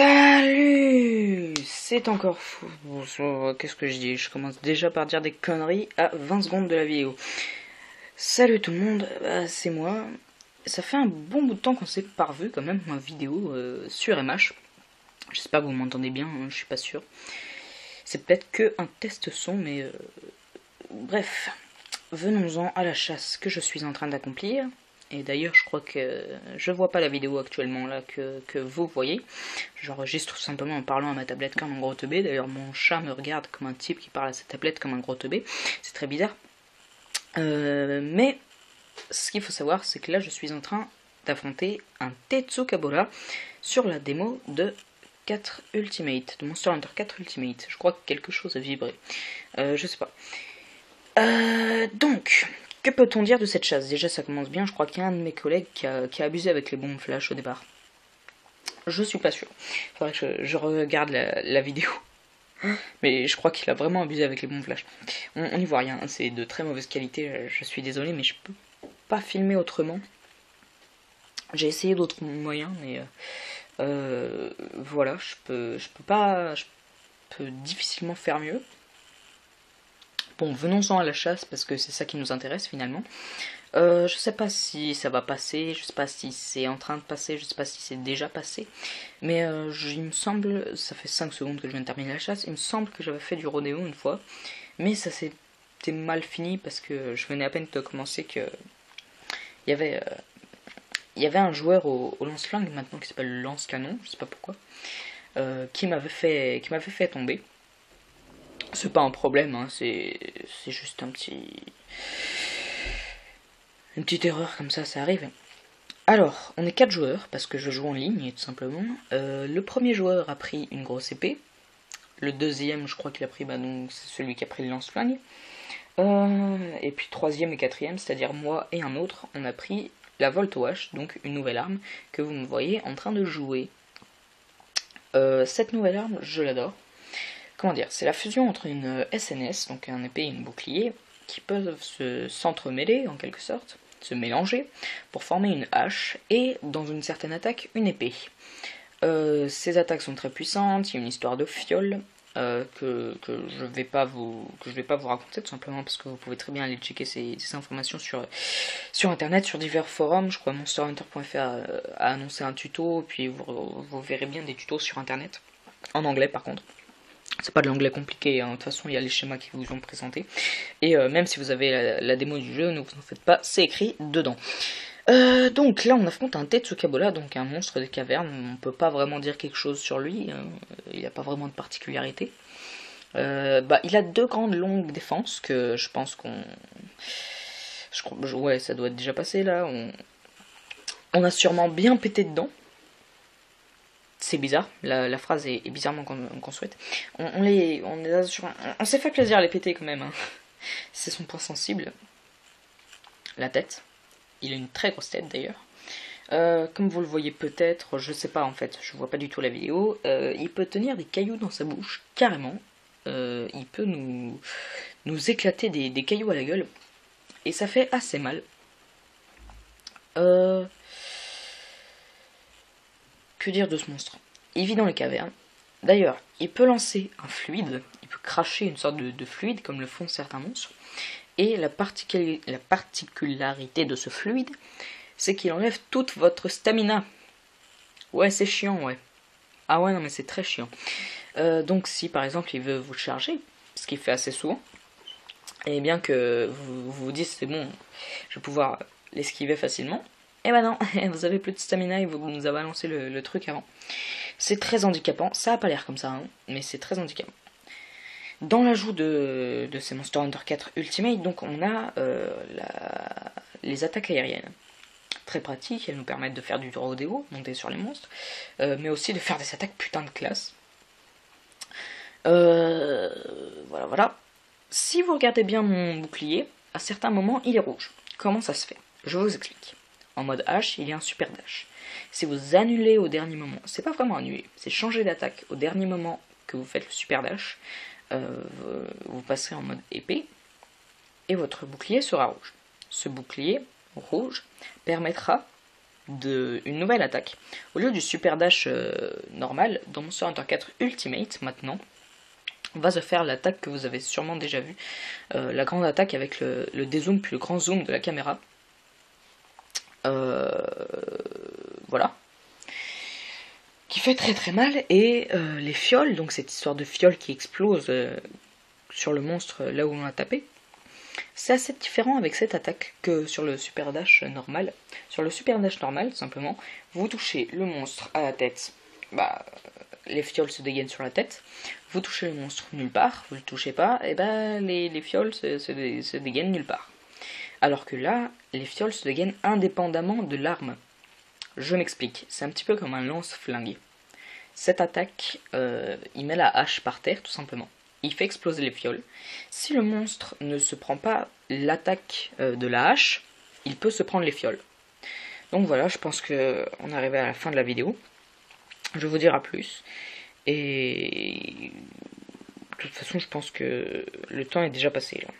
Salut. C'est encore fou. Bonjour, qu'est-ce que je dis? Je commence déjà par dire des conneries à 20 secondes de la vidéo. Salut tout le monde, c'est moi. Ça fait un bon bout de temps qu'on s'est pas revu quand même en vidéo sur MH. J'espère que vous m'entendez bien, hein, je suis pas sûr. C'est peut-être que un test son, mais bref. Venons-en à la chasse que je suis en train d'accomplir. Et d'ailleurs, je crois que je vois pas la vidéo actuellement là que vous voyez. J'enregistre tout simplement en parlant à ma tablette comme un gros teubé. D'ailleurs, mon chat me regarde comme un type qui parle à sa tablette comme un gros teubé. C'est très bizarre. Mais ce qu'il faut savoir, c'est que là, je suis en train d'affronter un Tetsukabura sur la démo de 4 Ultimate, de Monster Hunter 4 Ultimate. Je crois que quelque chose a vibré. Je sais pas. Donc, que peut-on dire de cette chasse? Déjà, ça commence bien. Je crois qu'il y a un de mes collègues qui a abusé avec les bombes flash au départ. Je suis pas sûr. Faudrait que je regarde la vidéo. Mais je crois qu'il a vraiment abusé avec les bombes flash. On n'y voit rien. C'est de très mauvaise qualité. Je suis désolé, mais je peux pas filmer autrement. J'ai essayé d'autres moyens, mais voilà, je peux difficilement faire mieux. Bon, venons-en à la chasse, parce que c'est ça qui nous intéresse finalement. Je sais pas si ça va passer, je sais pas si c'est en train de passer, je sais pas si c'est déjà passé. Mais il me semble, ça fait 5 secondes que je viens de terminer la chasse, il me semble que j'avais fait du rodéo une fois. Mais ça s'était mal fini parce que je venais à peine de commencer que... Il y avait un joueur au lance-flingue maintenant qui s'appelle lance-canon, je sais pas pourquoi, qui m'avait fait tomber. C'est pas un problème, hein, c'est juste une petite erreur comme ça arrive. Alors, on est 4 joueurs, parce que je joue en ligne, tout simplement. Le premier joueur a pris une grosse épée. Le deuxième, je crois qu'il a pris, donc c'est celui qui a pris le lance-flingue. Et puis troisième et quatrième, c'est-à-dire moi et un autre, on a pris la Voltowash, donc une nouvelle arme que vous me voyez en train de jouer. Cette nouvelle arme, je l'adore. Comment dire, c'est la fusion entre une SNS, donc un épée et une bouclier, qui peuvent s'entremêler en quelque sorte, se mélanger, pour former une hache et, dans une certaine attaque, une épée. Ces attaques sont très puissantes, il y a une histoire de fiole, que je vais pas vous raconter tout simplement parce que vous pouvez très bien aller checker ces informations sur internet, sur divers forums. Je crois monsterhunter.fr a annoncé un tuto, puis vous verrez bien des tutos sur internet, en anglais par contre. C'est pas de l'anglais compliqué, hein. De toute façon il y a les schémas qui vous ont présenté. Et même si vous avez la démo du jeu, ne vous en faites pas, c'est écrit dedans. Donc là on affronte un Tetsukabura, donc un monstre des cavernes. On peut pas vraiment dire quelque chose sur lui, hein. Il n'y a pas vraiment de particularité. Il a 2 grandes longues défenses que je pense ouais, ça doit être déjà passé là. On a sûrement bien pété dedans. C'est bizarre, la phrase est bizarrement construite. On s'est fait plaisir à les péter quand même, hein. C'est son point sensible. La tête. Il a une très grosse tête d'ailleurs. Comme vous le voyez peut-être, je sais pas en fait, je vois pas du tout la vidéo. Il peut tenir des cailloux dans sa bouche, carrément. Il peut nous éclater des cailloux à la gueule. Et ça fait assez mal. Que dire de ce monstre? Il vit dans les cavernes. D'ailleurs, il peut lancer un fluide, il peut cracher une sorte de fluide comme le font certains monstres. Et la particularité de ce fluide, c'est qu'il enlève toute votre stamina. Ouais, c'est chiant, ouais. Ah ouais, non mais c'est très chiant. Donc si par exemple il veut vous charger, ce qu'il fait assez souvent, et bien que vous dites c'est bon, je vais pouvoir l'esquiver facilement, et ben non, vous avez plus de stamina et vous nous a balancé le truc avant. C'est très handicapant, ça a pas l'air comme ça, hein, mais c'est très handicapant. Dans l'ajout de ces Monster Hunter 4 Ultimate, donc on a les attaques aériennes. Très pratiques, elles nous permettent de faire du rodéo, monter sur les monstres, mais aussi de faire des attaques putain de classe. Voilà. Si vous regardez bien mon bouclier, à certains moments il est rouge. Comment ça se fait? Je vous explique. En mode H, il y a un super dash. Si vous annulez au dernier moment, c'est pas vraiment annuler, c'est changer d'attaque au dernier moment que vous faites le super dash, vous passerez en mode épée, et votre bouclier sera rouge. Ce bouclier rouge permettra une nouvelle attaque. Au lieu du super dash normal, dans Monster Hunter 4 Ultimate maintenant, on va se faire l'attaque que vous avez sûrement déjà vue, la grande attaque avec le dézoom puis le grand zoom de la caméra. Voilà. Qui fait très très mal, et les fioles, donc cette histoire de fioles qui explose sur le monstre là où on a tapé, c'est assez différent avec cette attaque que sur le super dash normal. Sur le super dash normal, tout simplement, vous touchez le monstre à la tête, les fioles se dégainent sur la tête. Vous touchez le monstre nulle part, vous le touchez pas, et les fioles se dégainent nulle part. Alors que là, les fioles se dégainent indépendamment de l'arme. Je m'explique, c'est un petit peu comme un lance-flingue. Cette attaque, il met la hache par terre tout simplement. Il fait exploser les fioles. Si le monstre ne se prend pas l'attaque de la hache, il peut se prendre les fioles. Donc voilà, je pense qu'on est arrivé à la fin de la vidéo. Je vous dirai plus. Et de toute façon, je pense que le temps est déjà passé là.